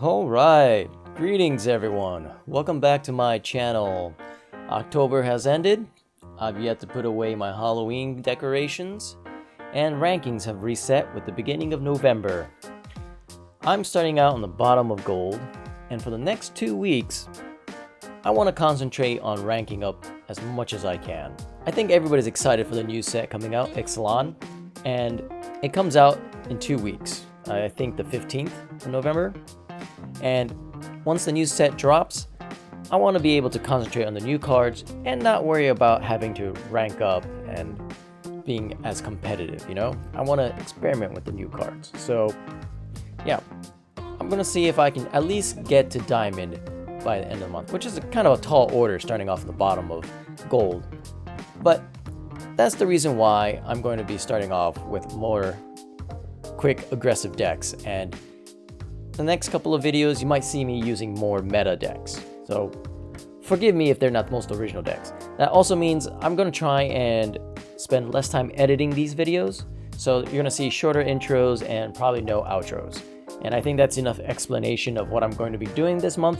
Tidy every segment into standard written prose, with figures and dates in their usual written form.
Alright, greetings everyone. Welcome back to my channel. October has ended. I've yet to put away my Halloween decorations, and rankings have reset with the beginning of November. I'm starting out on the bottom of gold, and for the next 2 weeks, I want to concentrate on ranking up as much as I can. I think everybody's excited for the new set coming out, Ixalan, and it comes out in 2 weeks. I think the 15th of November. And once the new set drops, I want to be able to concentrate on the new cards and not worry about having to rank up and being as competitive, you know? I want to experiment with the new cards. So, yeah, I'm going to see if I can at least get to Diamond by the end of the month, which is kind of a tall order starting off at the bottom of Gold. But that's the reason why I'm going to be starting off with more quick, aggressive decks, and the next couple of videos you might see me using more meta decks. So forgive me if they're not the most original decks. That also means I'm going to try and spend less time editing these videos, so you're going to see shorter intros and probably no outros. And I think that's enough explanation of what I'm going to be doing this month.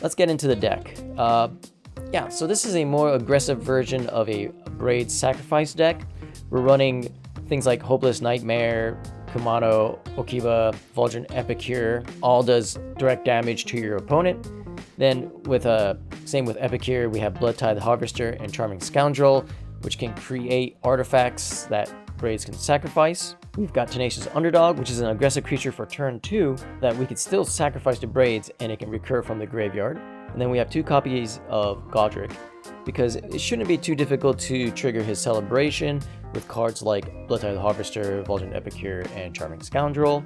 Let's get into the deck. Yeah, so this is a more aggressive version of a Braids sacrifice deck. We're running things like Hopeless Nightmare, Kumano, Okiba, Voldaren Epicure, all does direct damage to your opponent. Then with same with Epicure, we have Bloodtithe Harvester and Charming Scoundrel, which can create artifacts that Braids can sacrifice. We've got Tenacious Underdog, which is an aggressive creature for turn 2 that we could still sacrifice to Braids and it can recur from the graveyard. And then we have 2 copies of Goddric, because it shouldn't be too difficult to trigger his celebration with cards like Bloodtithe Harvester, Voldaren Epicure, and Charming Scoundrel.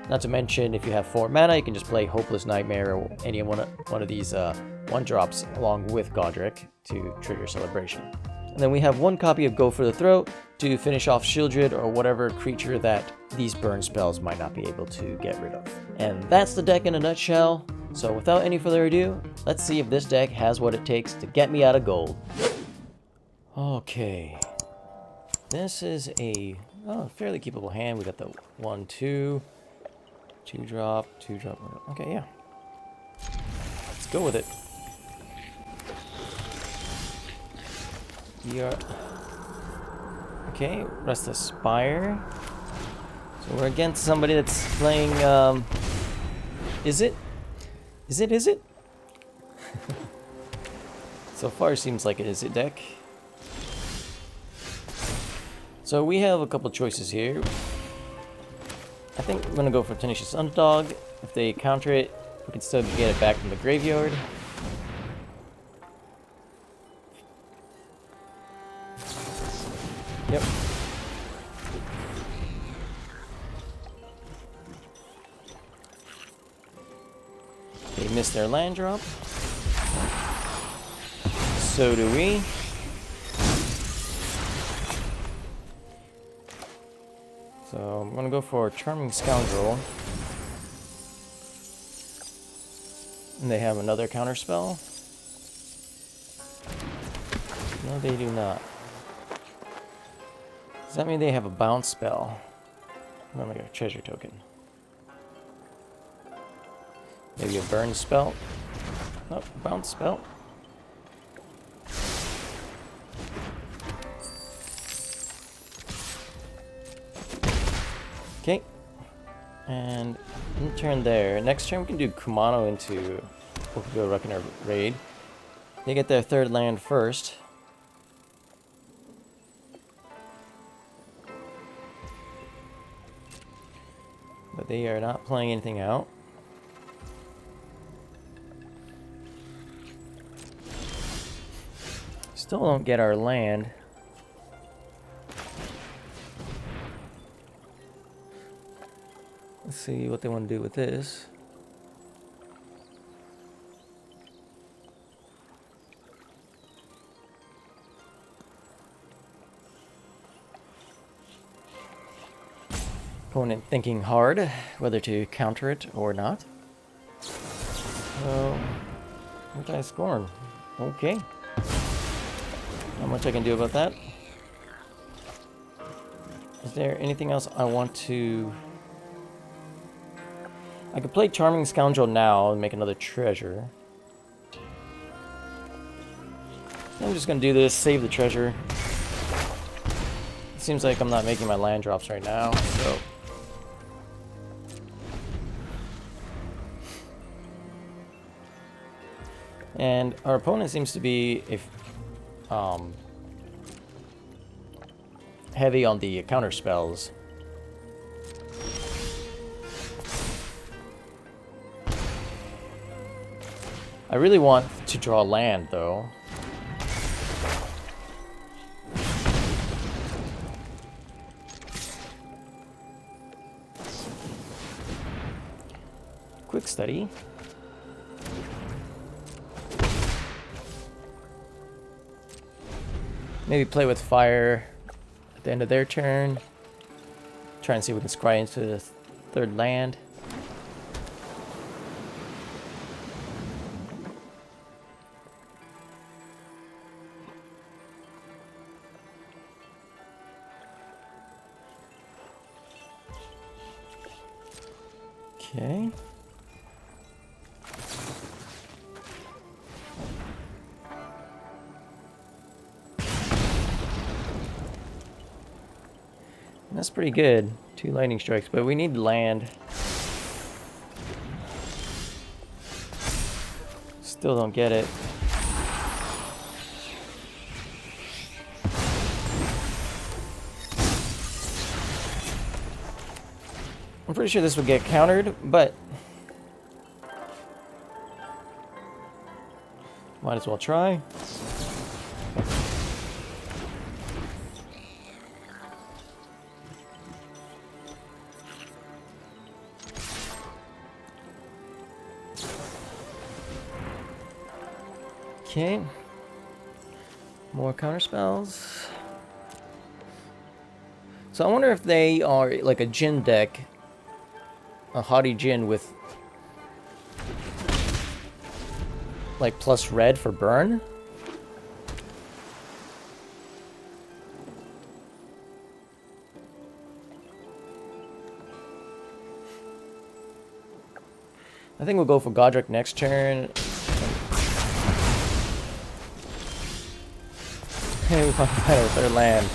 Not to mention, if you have 4 mana, you can just play Hopeless Nightmare or any one of these 1-drops along with Goddric to trigger celebration. And then we have 1 copy of Go for the Throat to finish off Shieldred or whatever creature that these burn spells might not be able to get rid of. And that's the deck in a nutshell. So without any further ado, let's see if this deck has what it takes to get me out of gold. Okay. This is a fairly keepable hand. We got the 1-2, 2-drop, 2-drop. Okay, yeah. Let's go with it. Okay, Restless Spire. So we're against somebody that's playing, Is it? So far it seems like it is a deck. So we have a couple choices here. I think I'm gonna go for Tenacious Underdog. If they counter it, we can still get it back from the graveyard. Yep. They missed their land drop. So do we. So I'm gonna go for Charming Scoundrel. And they have another counter spell. No, they do not. Does that mean they have a bounce spell? I'm gonna get a treasure token. Maybe a burn spell? Nope, bounce spell. Okay. And in turn there. Next turn we can do Kumano into Okiba Reckoner Raid. They get their 3rd land first. But they are not playing anything out. Still don't get our land. Let's see what they want to do with this. Opponent thinking hard whether to counter it or not. So, anti-scorn. Okay. Not much I can do about that. Is there anything else I want to... I could play Charming Scoundrel now and make another treasure. I'm just gonna do this, save the treasure. It seems like I'm not making my land drops right now, so... And our opponent seems to be heavy on the counter spells. I really want to draw land, though. Quick study. Maybe play with fire at the end of their turn. Try and see if we can scry into the third land. Okay. That's pretty good. 2 lightning strikes, but we need land. Still don't get it. I'm pretty sure this would get countered, but might as well try. Okay. More counter spells. So I wonder if they are like a Jin deck. A Haughty Jin with like plus red for burn. I think we'll go for Goddric next turn. Hey, we found a third land.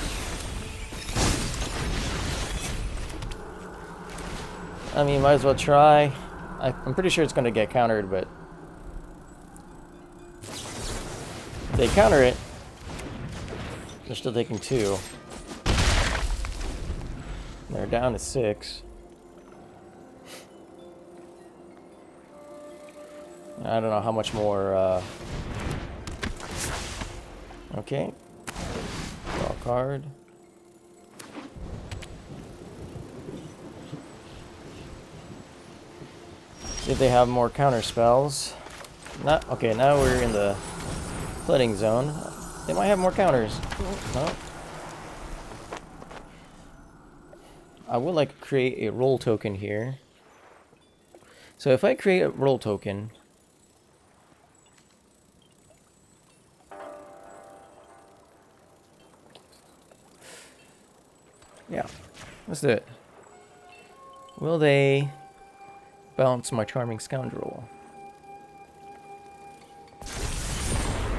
I mean, might as well try. I'm pretty sure it's going to get countered, but if they counter it, they're still taking 2. They're down to 6. I don't know how much more. Okay. Draw a card. See if they have more counter spells. Not okay. Now we're in the flooding zone. They might have more counters. No. I would like to create a roll token here. So if I create a roll token, yeah, let's do it. Will they bounce my Charming Scoundrel?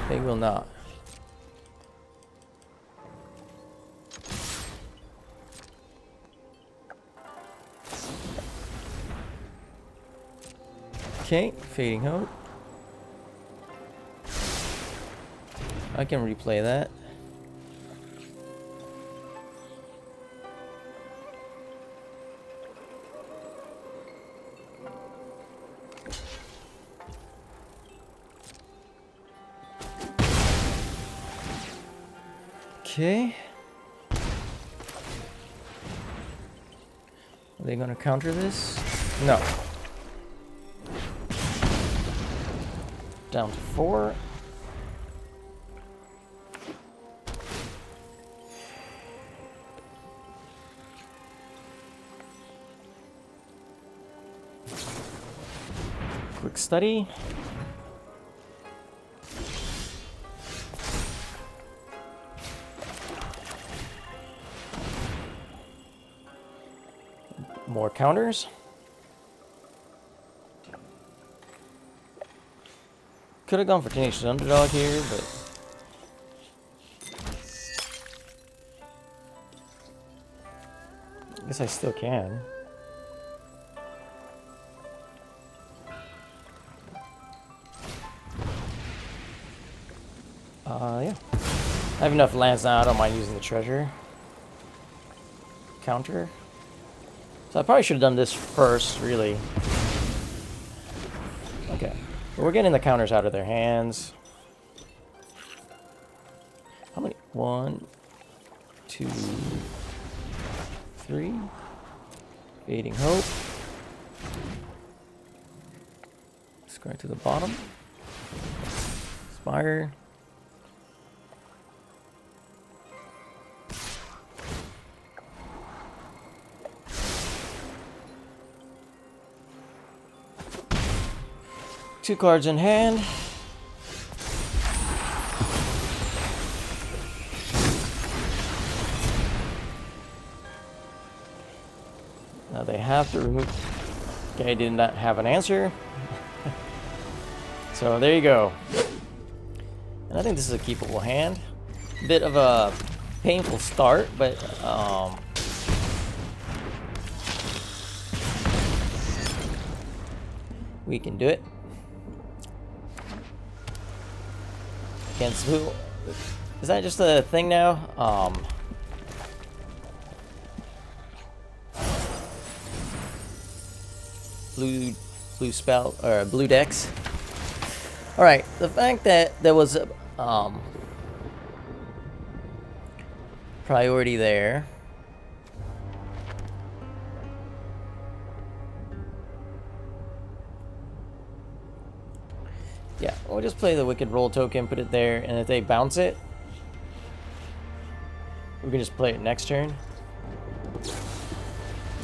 They will not. Okay, Fading Hope. I can replay that. Okay. Are they gonna counter this? No. Down to 4. Quick study. More counters. Could have gone for Tenacious Underdog here, but I guess I still can. Yeah. I have enough lands now, I don't mind using the treasure. Counter. So I probably should have done this first, really. Okay. But we're getting the counters out of their hands. How many? 1, 2, 3. Fading Hope. Scry to the bottom. Spire. Two cards in hand. Now they have to remove. Okay, I did not have an answer. So there you go. And I think this is a keepable hand. Bit of a painful start, but we can do it. Against who? Is that just a thing now? Blue spell or blue decks. All right, the fact that there was a priority there. Yeah, we'll just play the Wicked Roll token, put it there, and if they bounce it, we can just play it next turn.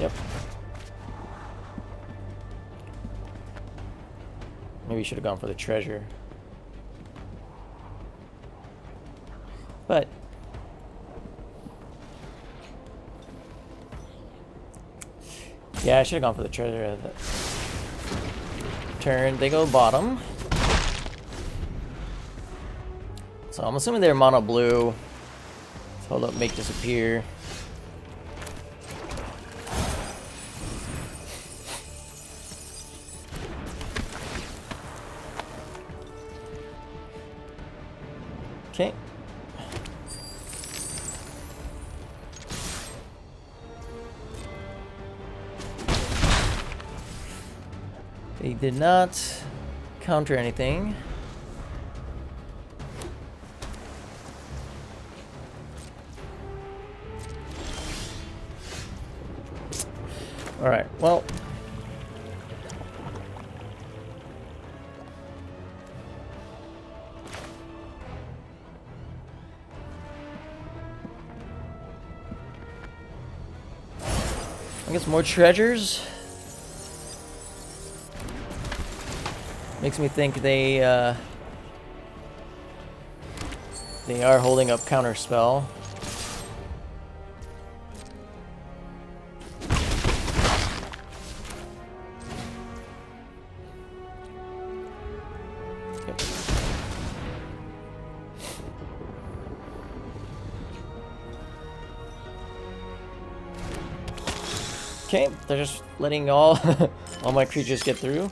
Yep. Maybe we should have gone for the treasure. But yeah, I should have gone for the treasure at the turn. They go bottom. So I'm assuming they're mono blue. Let's hold up, make disappear. Okay. They did not counter anything. All right, well, I guess more treasures. Makes me think they are holding up counter spell. Okay, they're just letting all all my creatures get through.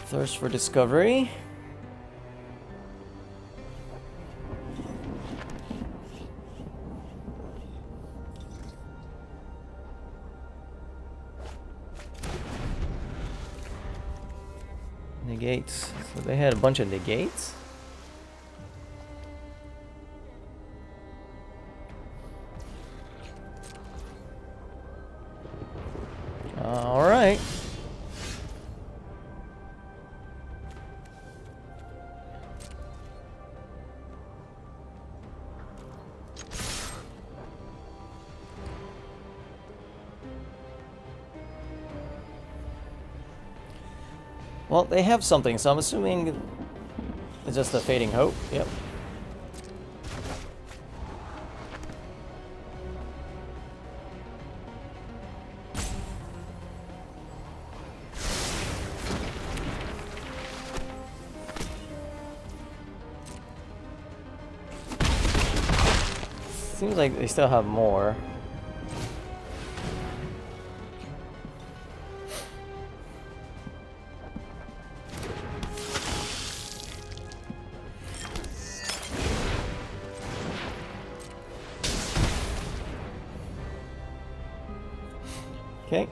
Thirst for discovery. Negates. So they had a bunch of negates. All right. Well, they have something, so I'm assuming it's just a Fading Hope. Yep. Seems like they still have more. Okay.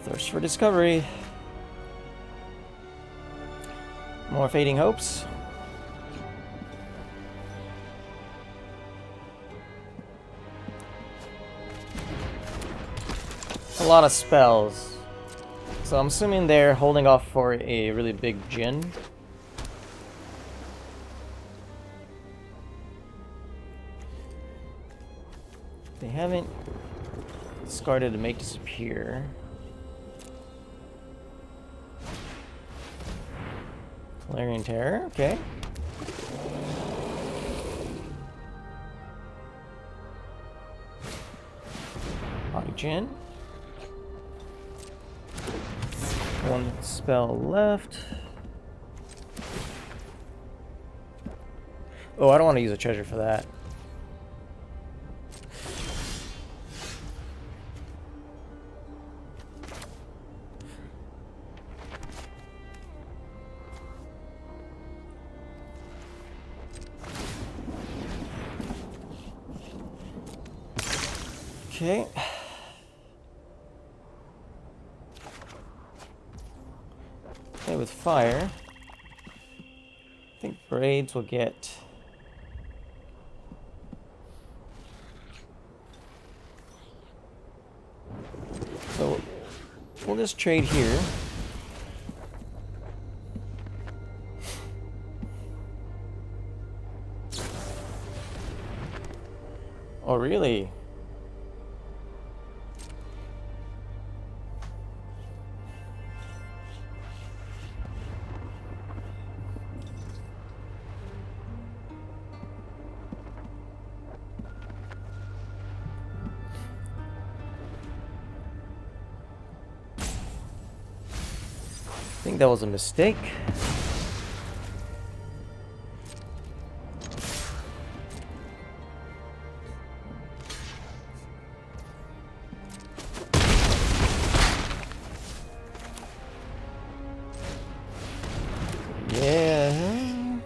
Thirst for discovery. More fading hopes. A lot of spells. So I'm assuming they're holding off for a really big djinn. They haven't discarded to make disappear. Valerian Terror, okay. Djinn. One spell left. Oh, I don't want to use a treasure for that. Okay. Okay, with fire, I think Braids will get so we'll just trade here. Oh, really? I think that was a mistake. Yeah.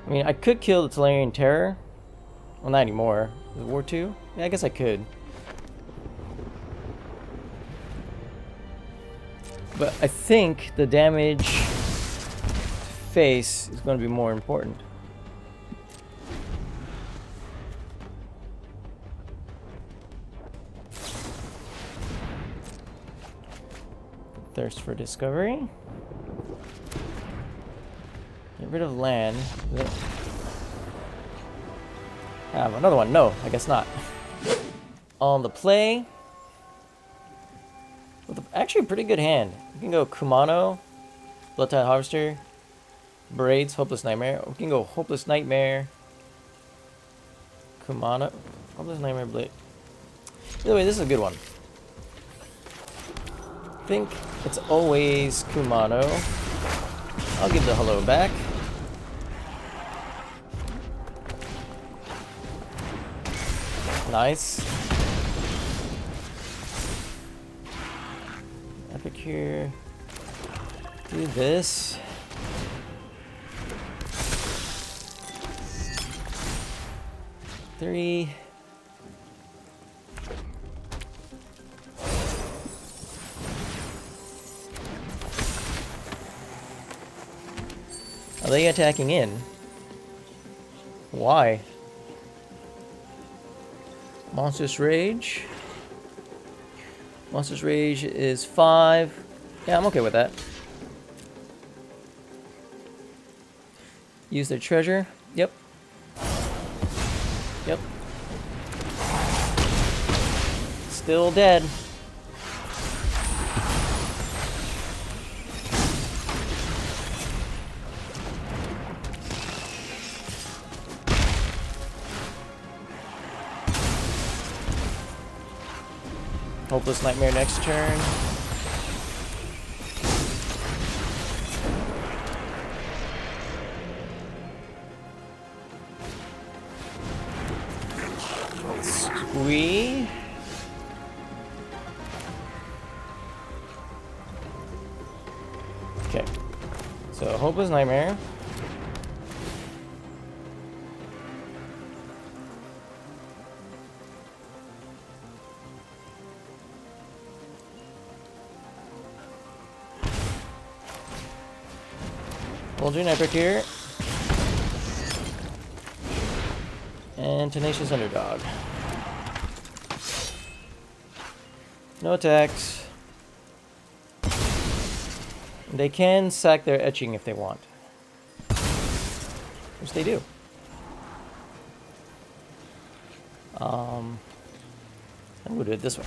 I mean, I could kill the Valerian Terror. Well, not anymore. Is it War 2? Yeah, I guess I could. But I think the damage face is going to be more important. Thirst for discovery. Get rid of land. Have another one. No, I guess not. On the play. With actually a pretty good hand. We can go Kumano, Bloodtithe Harvester, Braids, Hopeless Nightmare. We can go Hopeless Nightmare, Kumano, Hopeless Nightmare, Blade. Either way, this is a good one. I think it's always Kumano. I'll give the hello back. Nice. Epicure. Do this. Three. Are they attacking in? Why? Monstrous Rage. Monstrous Rage is 5. Yeah, I'm okay with that. Use their treasure. Yep. Yep. Still dead. Hopeless Nightmare next turn. we... Okay. So, Hopeless Nightmare. Voldaren Epicure. And Tenacious Underdog. No attacks. They can sack their etching if they want. Which they do. And we'll do it this way.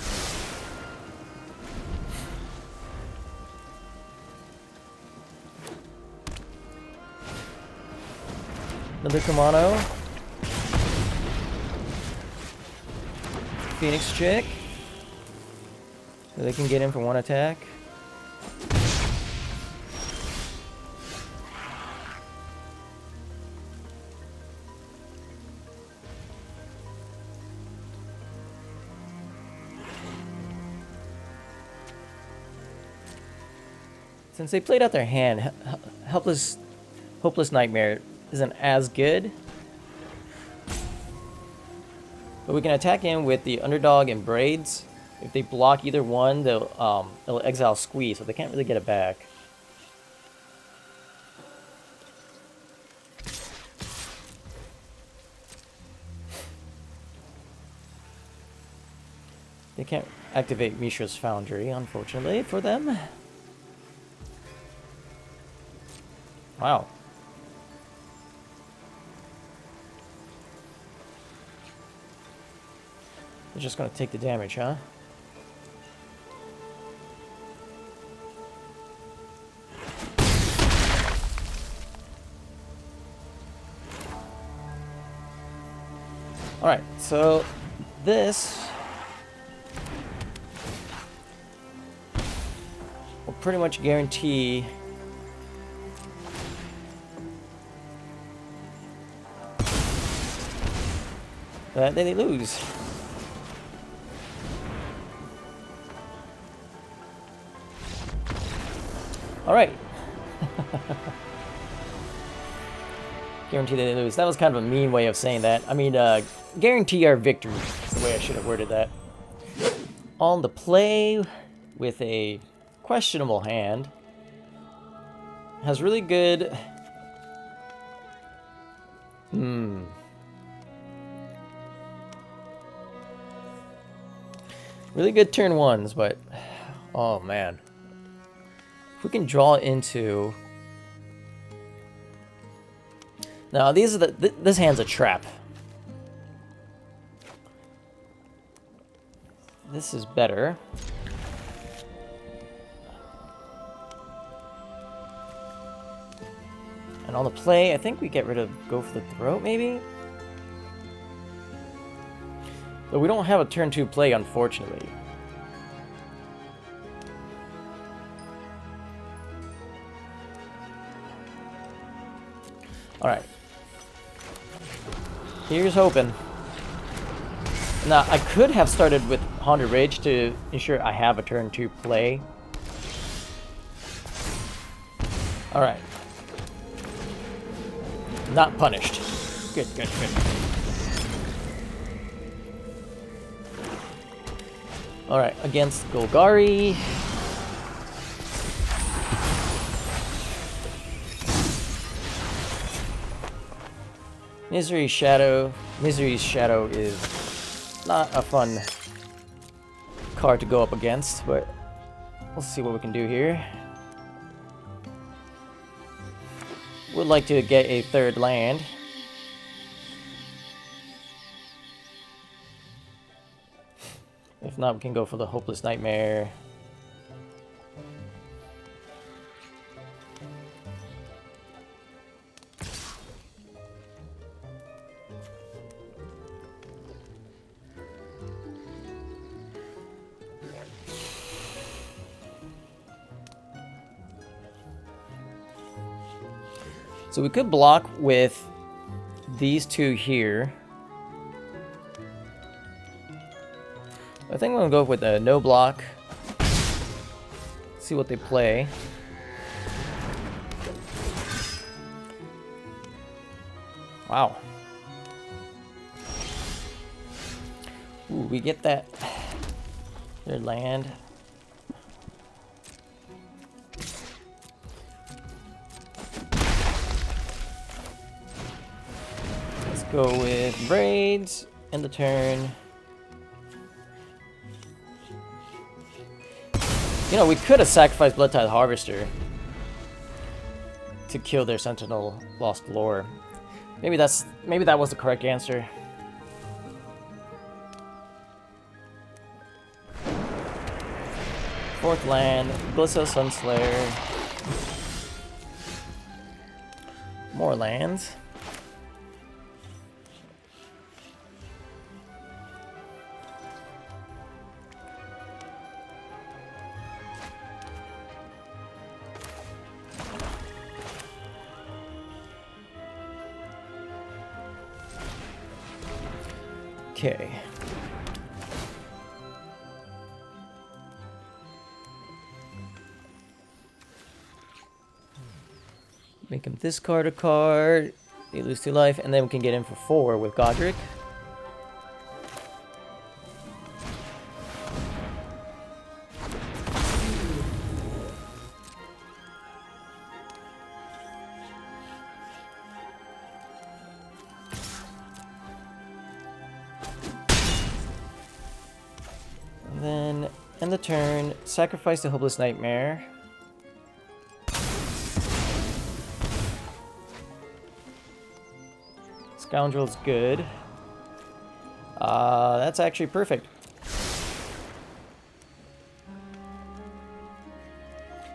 Another Kumano. Phoenix chick. So they can get in for one attack. Since they played out their hand, Hopeless Nightmare isn't as good. But we can attack in with the Underdog and Braids. If they block either one, they'll exile Squeeze, so they can't really get it back. They can't activate Mishra's Foundry, unfortunately, for them. Wow. They're just gonna take the damage, huh? Alright, so this will pretty much guarantee that they lose. Alright. Guarantee that they lose. That was kind of a mean way of saying that. I mean, guarantee our victory. That's the way I should have worded that. On the play with a questionable hand. Has really good... Really good turn ones, but... Oh, man. If we can draw into... Now, these are this hand's a trap. This is better. And on the play, I think we get rid of Go for the Throat, maybe? But we don't have a turn 2 play, unfortunately. Alright. Here's hoping. Now, I could have started with Haunted Rage to ensure I have a turn 2 play. Alright. Not punished. Good, good, good. Alright, against Golgari. Misery's Shadow is not a fun card to go up against, but we'll see what we can do here. Would like to get a third land. If not, we can go for the Hopeless Nightmare. So we could block with these two here. I think I'm gonna go with a no block. See what they play. Wow. Ooh, we get that. Their land. Let's go with Braids and the turn. You know, we could have sacrificed Bloodtithe Harvester to kill their Sentinel Lost Lore. Maybe that was the correct answer. Fourth land, Glissa Sunslayer. More lands. Okay. Make him discard a card. They lose 2 life, and then we can get in for 4 with Goddric. And then end the turn, sacrifice the Hopeless Nightmare. Scoundrel's good. That's actually perfect.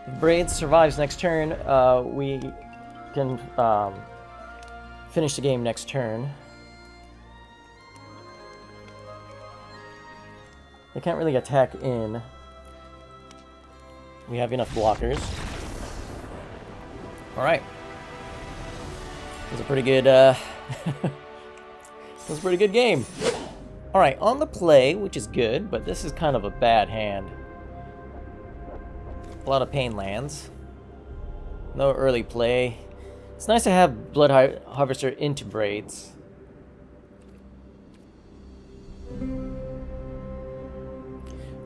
If Braids survives next turn, we can finish the game next turn. They can't really attack in. We have enough blockers. Alright. It was a pretty good, it was a pretty good game. Alright, on the play, which is good, but this is kind of a bad hand. A lot of pain lands. No early play. It's nice to have Blood Harvester into Braids.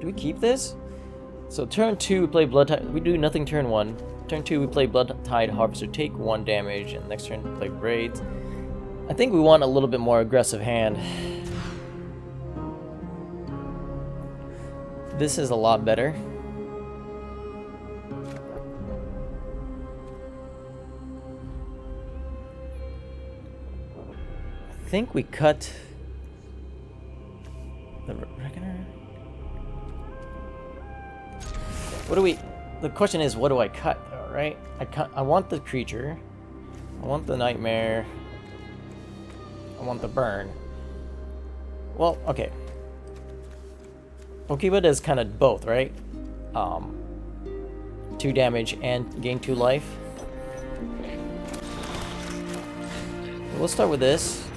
Do we keep this? So turn 2 we play Bloodtithe. We do nothing turn 1. Turn 2 we play Bloodtithe Harvester, take 1 damage, and next turn we play Braids. I think we want a little bit more aggressive hand. This is a lot better. I think we cut the Reckoner. What do we... The question is, what do I cut, though, right? I want the creature. I want the nightmare. I want the burn. Well, okay. Okiba does kind of both, right? 2 damage and gain 2 life. We'll start with this.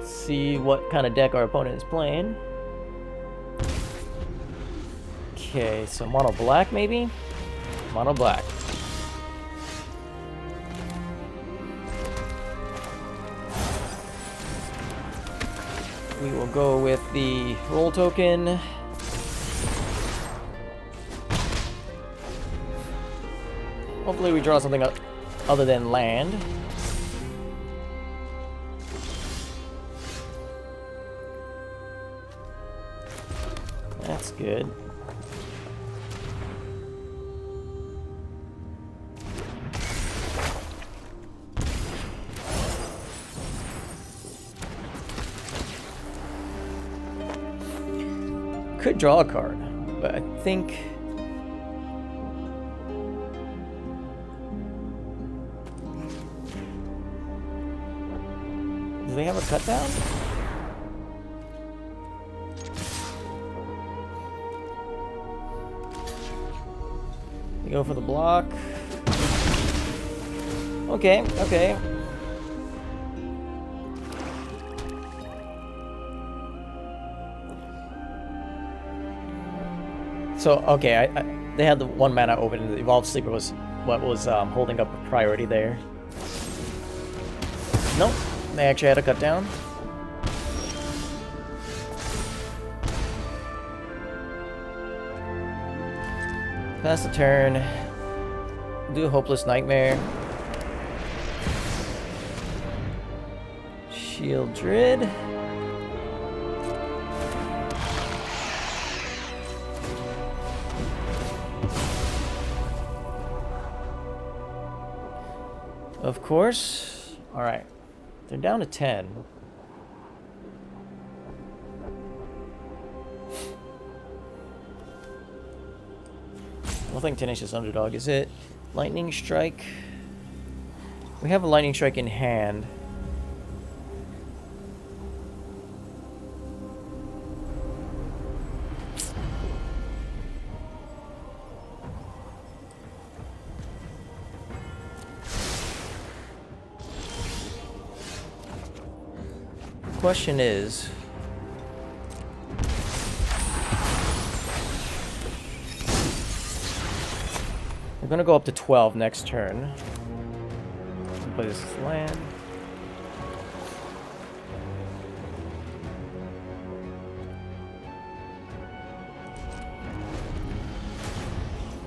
See what kind of deck our opponent is playing. Okay, so mono black maybe? Mono black. We will go with the roll token. Hopefully we draw something other than land. That's good. Could draw a card, but I think do they have a cut down? They go for the block. Okay, okay. So, okay, they had the 1 mana open, and the Evolved Sleeper was what was holding up a priority there. Nope, they actually had a cut down. Pass the turn. Do a Hopeless Nightmare. Shield Druid. Of course. Alright. They're down to 10. I don't think Tenacious Underdog, is it? Lightning Strike. We have a Lightning Strike in hand. The question is, we're gonna go up to 12 next turn. Play this land.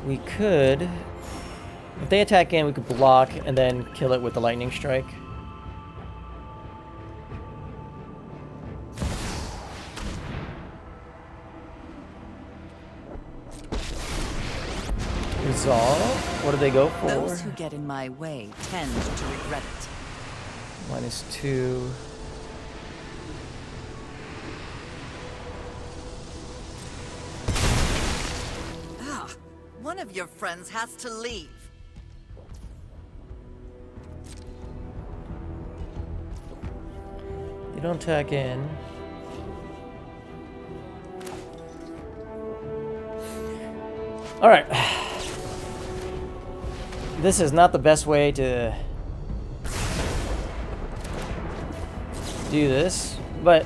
We could, if they attack in, we could block and then kill it with the Lightning Strike. Resolve. What do they go for? Those who get in my way tend to regret it. -2. Ah, one of your friends has to leave. You don't attack in. All right. This is not the best way to do this, but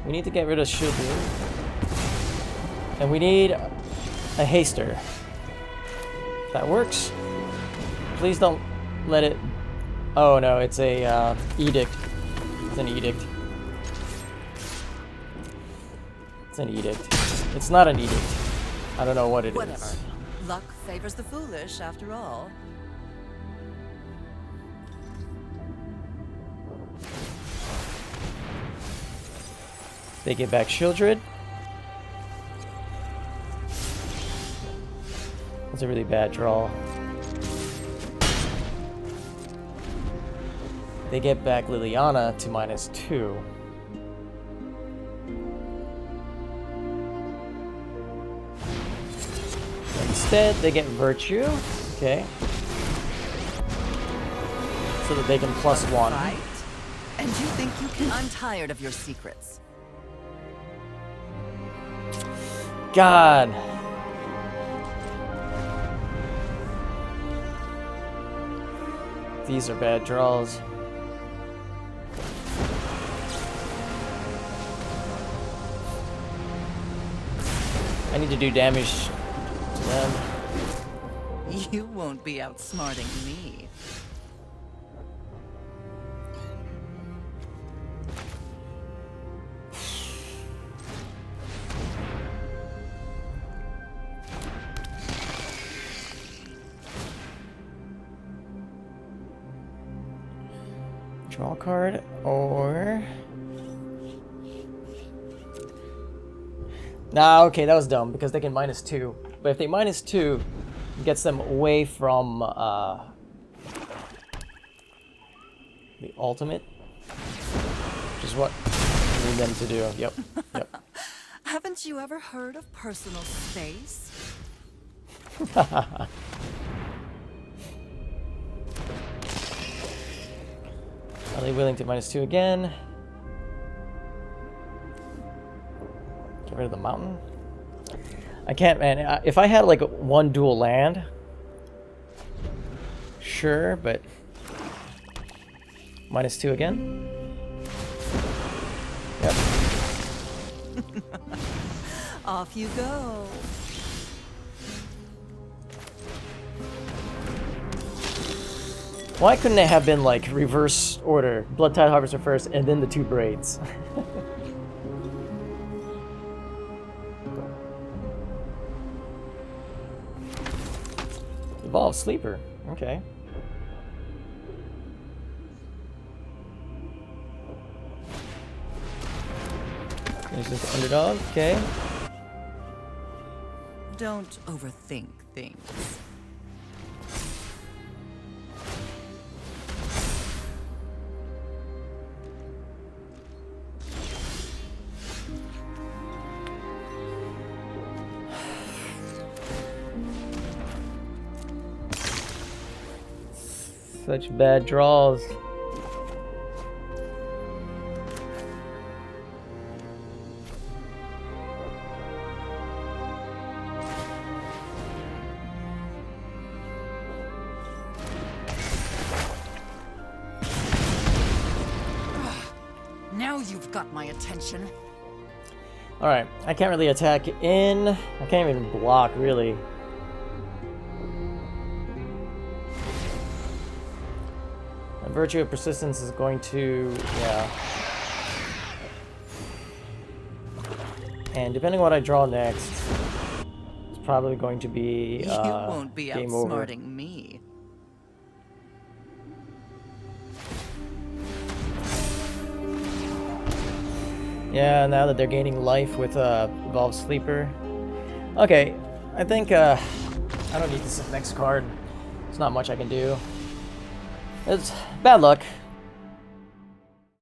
we need to get rid of Shield, and we need a haster. That works. Please don't let it. Oh no, it's a edict. It's an edict. It's an edict. It's not an edict. I don't know what it Whatever. is. Luck favors the foolish, after all. They get back Shieldred. That's a really bad draw. They get back Liliana to -2. Instead, they get Virtue. Okay. So that they can +1. Right? And you think you can? I'm tired of your secrets. God. These are bad draws. I need to do damage to them. You won't be outsmarting me. Draw a card, or... Nah, okay, that was dumb, because they can -2. But if they -2, it gets them away from the ultimate, which is what I need them to do. Yep, yep. Haven't you ever heard of personal space? Are they willing to -2 again? Get rid of the mountain? I can't, man. If I had like one dual land, sure, but -2 again? Yep. Off you go. Why couldn't it have been like reverse order? Bloodtithe Harvester first and then the 2 braids. Evolve Sleeper. Okay. Tenacious Underdog. Okay. Don't overthink things. Such bad draws. Now you've got my attention. Alright, I can't really attack in. I can't even block, really. Virtue of Persistence is going to, yeah. And depending on what I draw next, it's probably going to be You won't be game over. outsmarting me. Yeah, now that they're gaining life with Evolved Sleeper. Okay, I think I don't need this next card. There's not much I can do. It's bad luck.